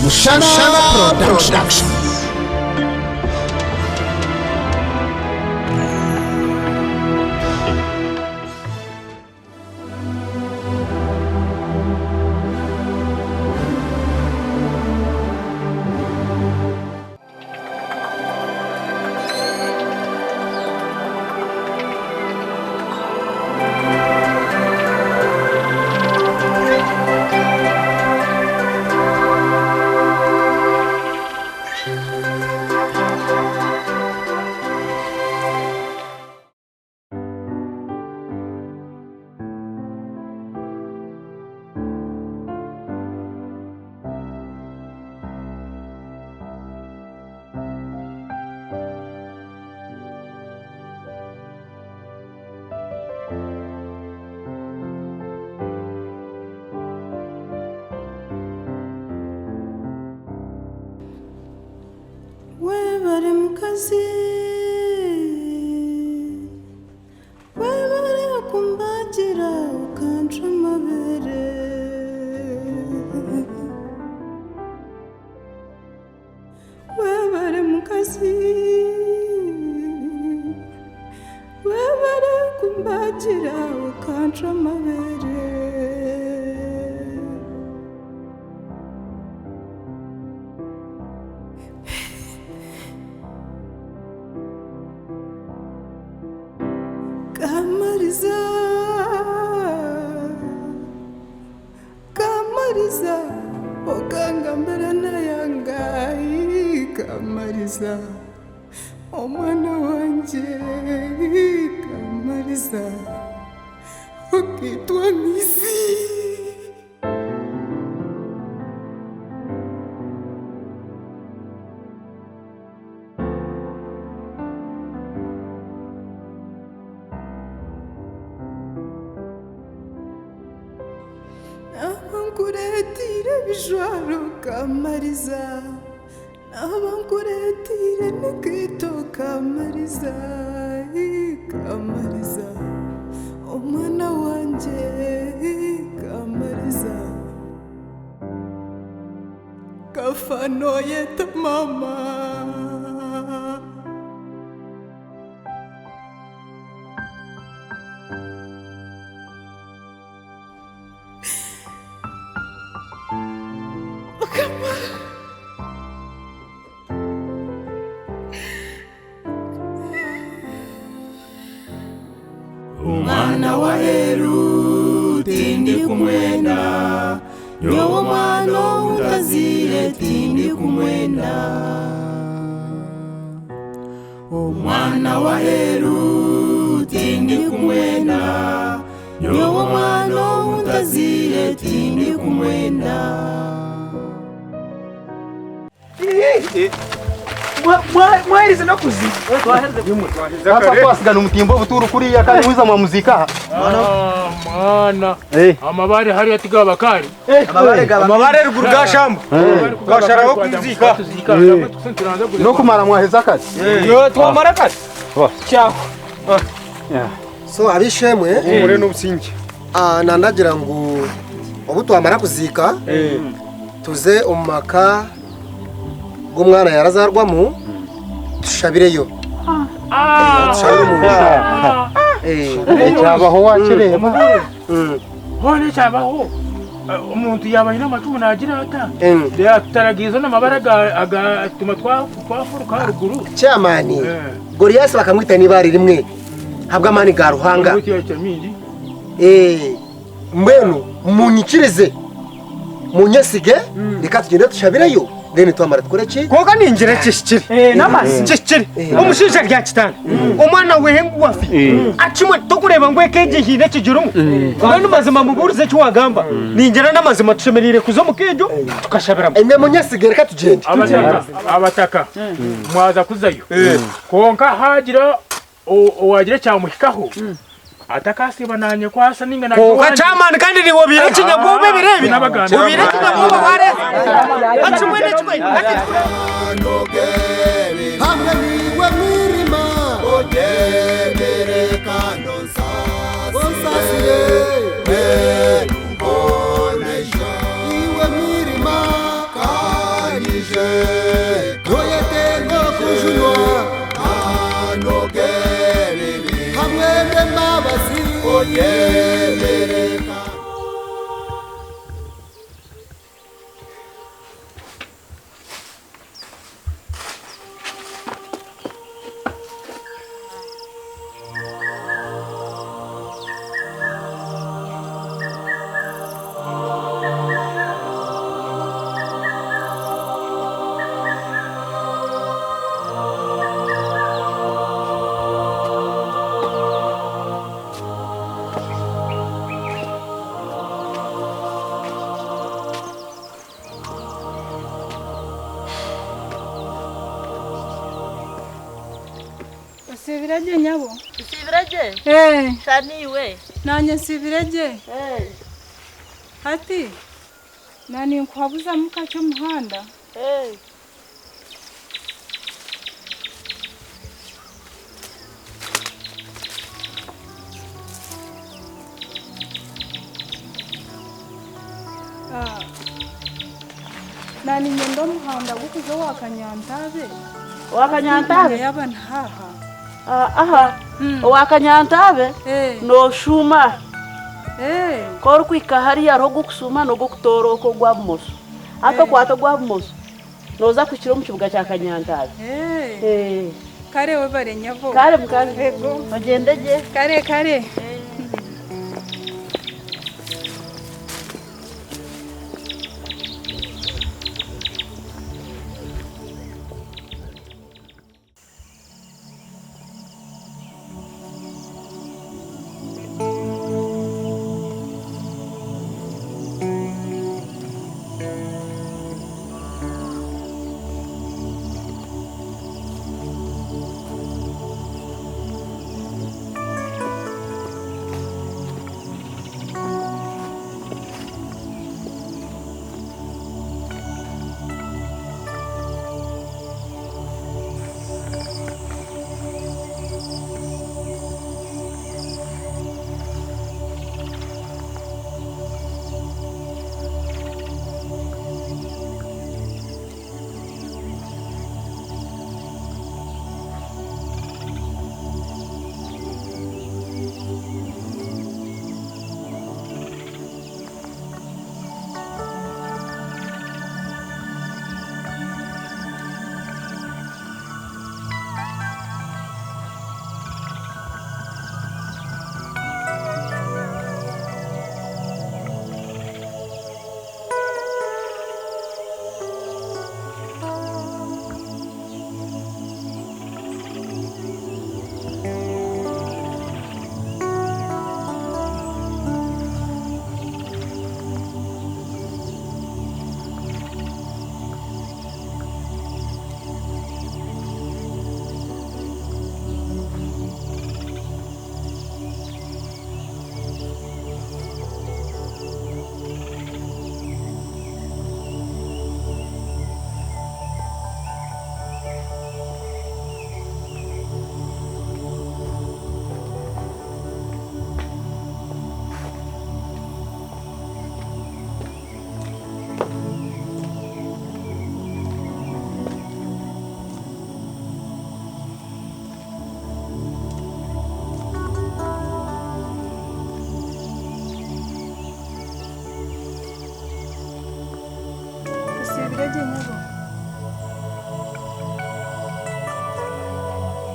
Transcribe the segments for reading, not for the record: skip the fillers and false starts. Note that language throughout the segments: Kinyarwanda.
Mushana Production. Webare mukazi webare kumbagira ukanca amabere webare mukazi webare kumbagira ukanca amabere Kamariza oganga mbere nayangai Kamariza omwana wanje Kamariza okitwa Misi Abankuretire bijwaro Kamariza Abankuretire nikito Kamariza Kamariza omwana wanje Kamariza Kafano yeta mama Umwana wa Heru tindi kumwenda Nyowo mwana utazire tindi kumwenda Umwana wa Heru tindi kumwenda Nyowo mwana utazire tindi kumwenda Mwahirize no kuzi hapa twasigana umutimbo buturu kuriya kandi wiza mu muzika mwana amabare hari atiga bakari amabare ruguru gashamba gasharaho kuzika no kumara mwaheza akazi yo twamara akazi cyako so abishemwe umure n'ubutsinge nandagira ngo ubu twamara kuzika tuze umaka gumwana yarazarwamo tushabireyo tushabire mu cyabaho wakireba hone cyabaho umuntu yabaye n'amacumu nagira ata yataragizo n'amabara agatuma twafuruka haruguru cyamani Goliath bakamwita nibari rimwe habwa mani ga ruhanga mbenu munyikirize munyesige reka tugende tushabireyo deni twamara tukoreki koga ninjire kishikire n'amazi kishikire umushisha rya kitana umwana wehengu wafi acimwe tokureba ngwe keje hine kijurumu kandi mazima muburize cyo wagamba ninjira n'amazima tushemerire kuzo mukejo tukashabiramo emwe munyesige reka tugende abataka mwaza kuzayo konka hagira wagira cyamuhikaho atakasiba nanye kwasa ninga na koga chamani kandi ni wobire kinyagombe birebi wobire kinyagombe ware acimwe n'icwe hamwe niwe mirima ogendere kando nsasire iwe mirima Nsibiraje nyabo. Nsibiraje? Shaniwe. Nanye nsibiraje. Ati. Nani nkwabuza mukacho muhanda. Nani nyendo muhanda gukuzo wakanyantabe. Wakanyantabe? Yaba ntaha. Aha. Wakanyantabe? No shuma. Kor kwika hariya ro gukusuma no gukutoroko gwa bumoso. Aka kwato gwa bumoso. Noza kuchiro mu kibuga cya Kanyantabe. Kare we bare nyavo. Kare mukazi ego. Bagendeje. Kare.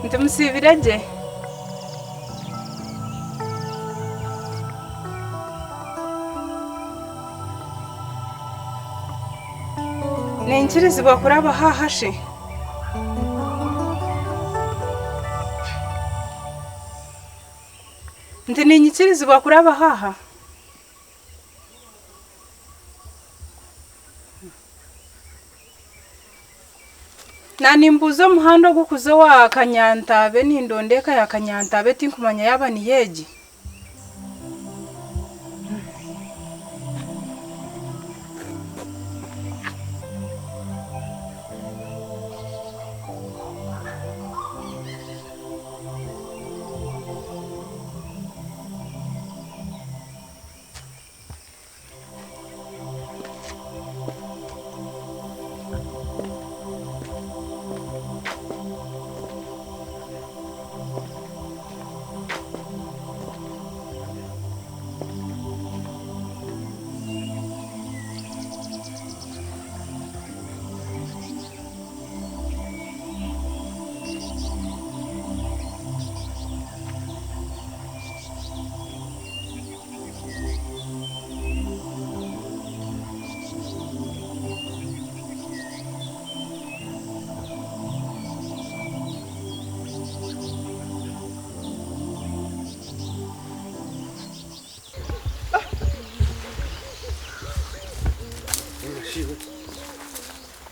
Ntamusibiraje. Nenchirizibwa kuraba hahashe. Nti nenchirizibwa kuraba haha. Nani mbuzo muhando gukuzo wa Kanyantabe nindondeka ya Kanyantabe tinkumanya yaba ni yeji.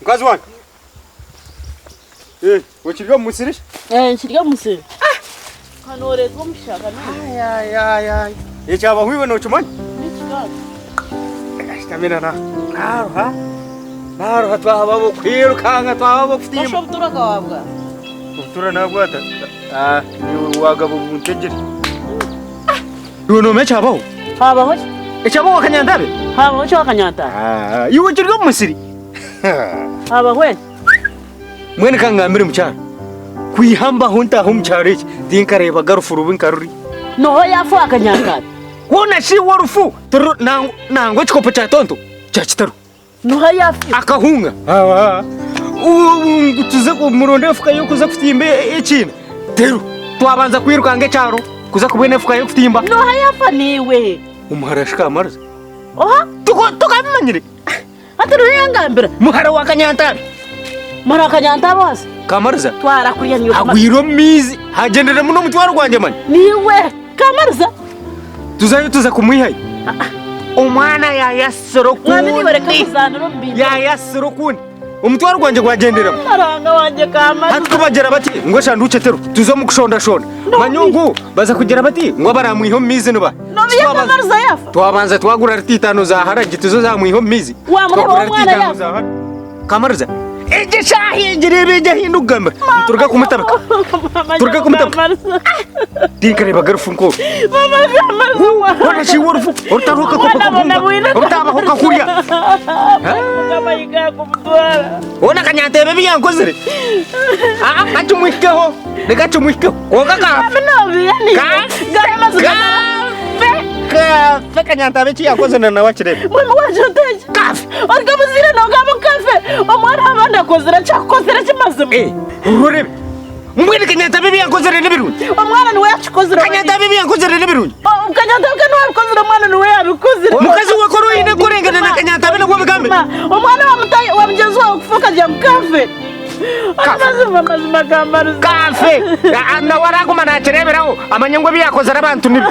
Mkazi wangu. Wachiliwa musiri? Nchiliwa musiri. Hanore zomshaka Ay. Echaba huiwe no chumani. Stamina na. Naruha twahaba kwirukanga twahaba kutima. Basho butura kawabwa. Butura nabwata. Ni wagabo muntegere. Uno mechaba. Haba hoje. Echaba wakanyandabe. Haba hoje wakanyanta. Iwe kirgo musiri. Haba hoje. Mwene kangambire mucyaro. Kwihamba hunta humcyaro iki. Dinkareba garufuru binkaruri. No yafu akanyanta. Wona shi warufu. Turu nango chikopo cha tonto. Cha chitaru. No yafu. Akahunga. Tuze ku muronde fuka yo kuza kutimba ekina. Teru. Twabanza kwirukanga cyaro. Kuza kubene fuka yo kutimba. No yafu niwe. Umuharashika amarza. Oha. Tukamanyire. Aturu yangambira. Muhara wakanyantabe. Mara kanyanta bose. Kamarza. Twara kuriya niyo. Agwiro mizi. Hagendera muno mutwaro gwanje mani. Niwe. Kamarza. Tuza kumwihaye. Umwana yayasoro ku. Mwami nibareka kuzanira mbindi. Yayasoro ku. Umutwaro gwanje gwagendera. Maranga wanje Kamarza. Hatukubagera bati ngo shanduce teru. Tuzo mukushonda shonda. Manyungu baza kugera bati ngo baramwiho mizi nuba. No biya Kamarza yafu. Twabanza twagura rititano za haragi tuzo za mwiho mizi. Wa mwana yafu. Kamarza. Eje shahi jirebe hindugamba. Turga kumutabaka. Turga kumutabaka. Dinkareba garufunko. Mama Kamarza. Wana shi warufu. Ortaruka ko ko. Ortaba ko kurya. Kama yiga kumutwara. Ona kanyate bebi yankozere. Kachumwikeho. Negachumwikeho. Ogaka. Mino yani. Kamarza. Kafe kanyanta bechi yankozere na wachirebe. Mwana waje teje. Kafe. Orgamuzira no gabo kafe. Omwana abanda kozera chakozera chimazima. Urorebe. Mwene kanyanta bebi yankozere nebirundi. Omwana niwe yachikozera. Kanyanta bebi yankozere nebirundi. Kanyanta kanwa yakozera mwana niwe yabikozera. Mukazi wakoro ine kurengana na kanyanta bene kwabigambe. Omwana wa mjenzi wa kufuka jam kafe. Mazima Kamarza. Kafe. Na warako manachireberaho amanyangwe biyakozera abantu nibi.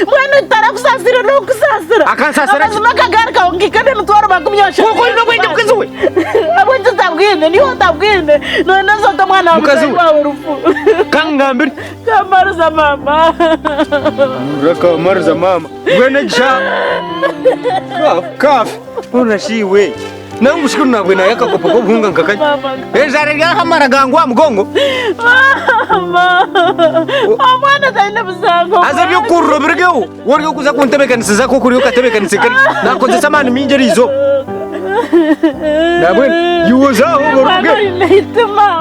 Mwana tarakusasira no kusasira. Akansasira. Mazima kagaruka ungikane mutwaro bakumyosha. Koko ino kwende kuziwe. Abunze tabwine niho tabwine. No nazo tamwana wa urufu. Kangambiri. Kamarza mama. Kamarza mama. Mwene cha. Kafe. Una shiwe. Nangu siku nabwe na yaka kopo bunga nkakanya. Ezare ya hamara gangwa mugongo. Mama. Amwana taina busango. Aza byo kurro birgeo. Wori kuza kuntebekanisa zako kuri ukatebekanisa kari. Nakoze samani minjerizo. Nabwe yuza ho borogeo.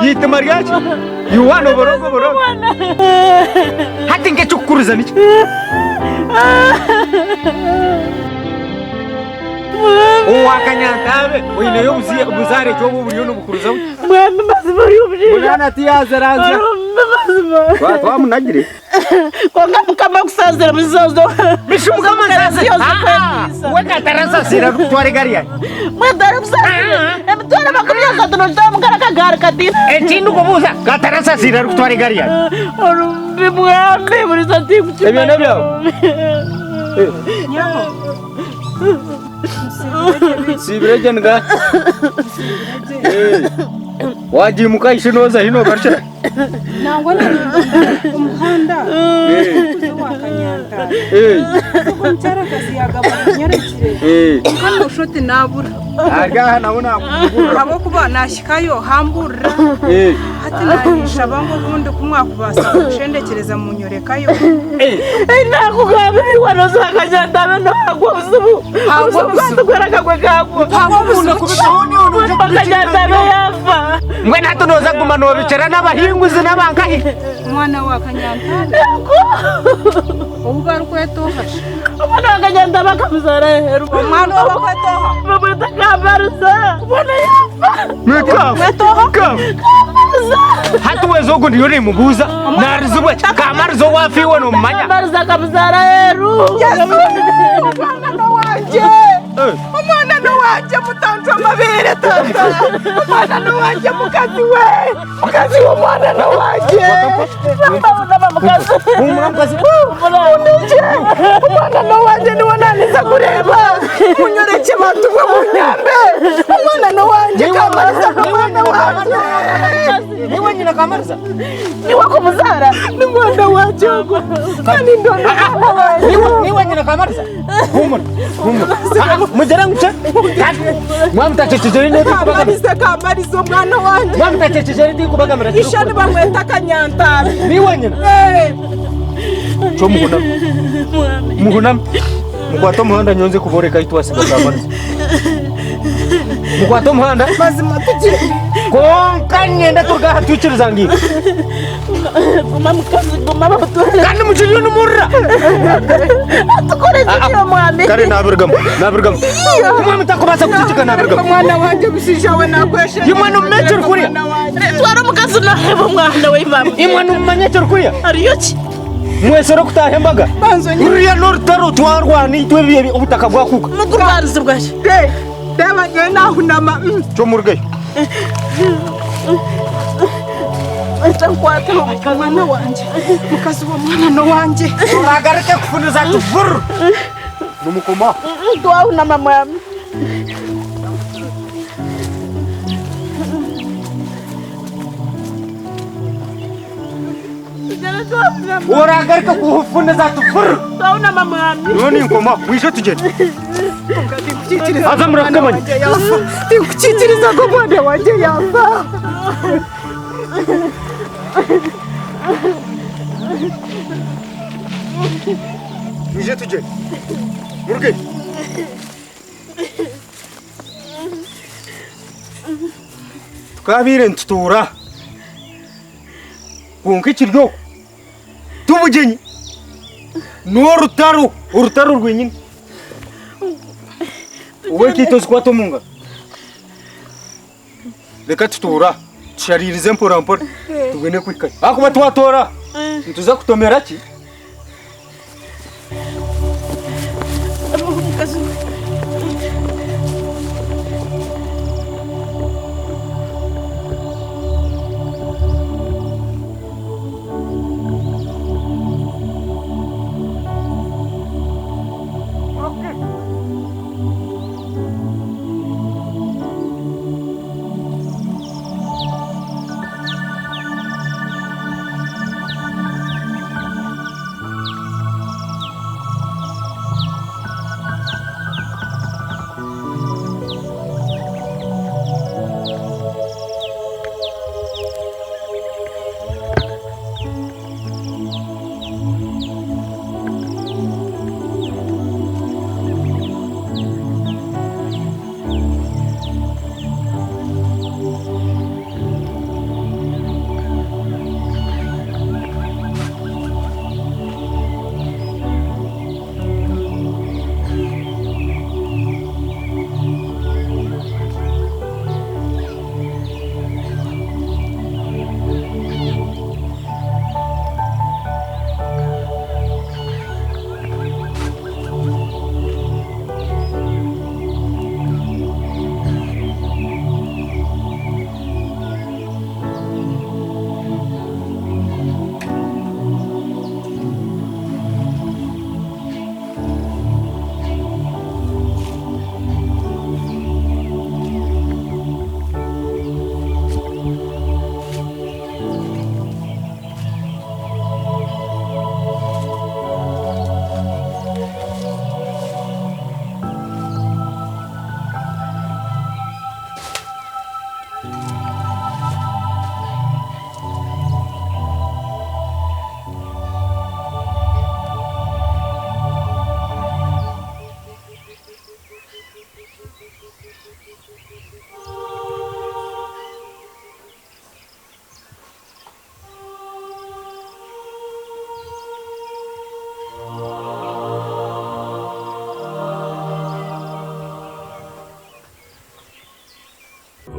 Yitema ryachi. Yuwano borogo. Hati ngechukuriza niki. Wakanyantabe uyineyo buzare cyo buriyo no bukuruza. Mwami mazima yubije. Mwana tiyazaranza. Mazima. Twamunagire. Konga mukama kusazira muzozo. Bishuka mazazi. Weka tarasa sira tware gariya. Mwendara kusazira. Emtwara bakumya satuno tamukara kagara kadina. Echindu kubuza. Katarasa sira tware gariya. Orumbi mwami muri sati kuchima. Ebyo nebyo. Nyamo. Sibirege nga. Wajimuka ishinoza hino garsha. Nangwa na umuhanda. Kuzo wakanyanta. Kumchara kasi yagabana nyarekire. Hano shoti nabura. Aga naona kugura. Habo kuba nashikayo hambura. Hati nahisha bango bundi kumwakubasa kushendekereza mu nyorekayo. Nakugabiri wanoza akanyanta beno agwa busubu. Agwa busubu kweraga kwegagwa. Habo busubu kubitoni ono akanyanta beyafa. Mwe natunoza gumano bicara n'abahinguzi n'abankahi. Mwana wakanyanta. Ubu kwetofasha. Mwana wakanyanta bakamuzara heru. Mwana wakwetoha. Mwana Kamarza. Mwana yafa. Kafu. Hatuweza uko ndiyo nimubuza. Narizubwe Kamarza wafiwe no manya. Kamarza kamuzara heru. Mwana no wanje. Mwana no wanje mutanzwa mabere tata. Mwana no wanje mukazi we. Mukazi wa mwana no wanje. Umukazi. Mwana no wanje ni wananiza kureba. Munyoreke bantu bwo munyambe. Mwana no wanje Kamarza mwana wanje. niwe nyina kamariza ni wako muzara ni mwana wanje kandi ndo niwe nyina kamariza humura mugera nguce mwamutacecejeri ne kamariza mwana wanje mwamutacecejeri ndi kubagamira ishani bamweta Kanyantabe niwe nyina cyo muhuna mugwato muhanda nyonze kuboreka itwasiga kamariza mugwato muhanda mazima tuki konka nyenda turgaha tuchiriza ngi guma batura kandi muchiri n'umurra tukore cyo mwami kare nabirgam kumwe mutakubasa kucicika nabirgam mwana wanje bisishawe nakweshe imwana umecero kuriya twara mukazi no hebo mwana we mama imwana umanyecero kuriya ariyo ki mwesero kutahembaga banzo nyuriya nortaro twarwani twebiye ubutaka bwakuka mukurwarize bwaje deba naho nama cyo murgayo nkwata mwana wanje mukazi wa mwana wanje uragareke kufuniza tuvuru numukoma twaho na mama yami uragareke kufuniza tuvuru twaho na mama yami noni nkoma wisho tugende aza murakamanye ndikuchitiriza ko mwana wanje yafa wisho tugende murge tukabire ntutura kunka ikiryo tubugenyi n'urutaro rwenyine uwe kitozi kwa tomunga reka tutura tusharirize mpora tugwene kwikaye akuba twatora ntuza kutomera ki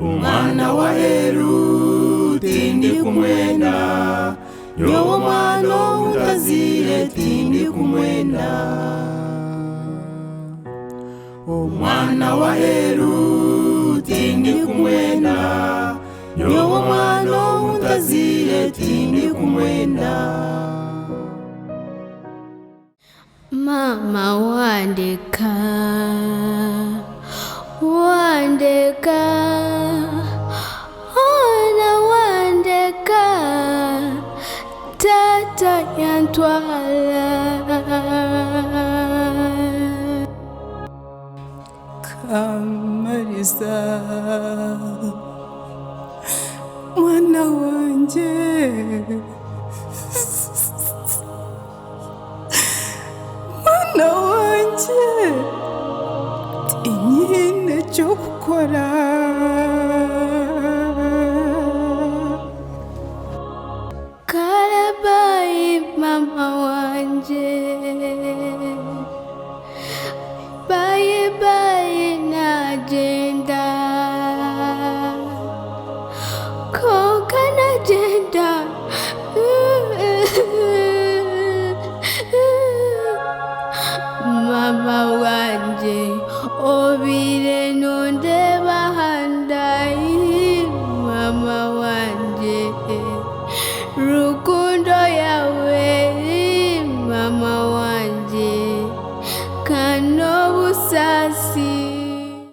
Umwana wa Heru tindi kumwenda Yowo mwana utazire tindi kumwenda Umwana wa Heru tindi kumwenda Yowo mwana utazire tindi kumwenda Mama wandeka ona wande Marisa mwana wanje mwana wanje inyine cyo gukora Karabai mama wanje Bye bye najenda Koka najenda Mama wanje obire no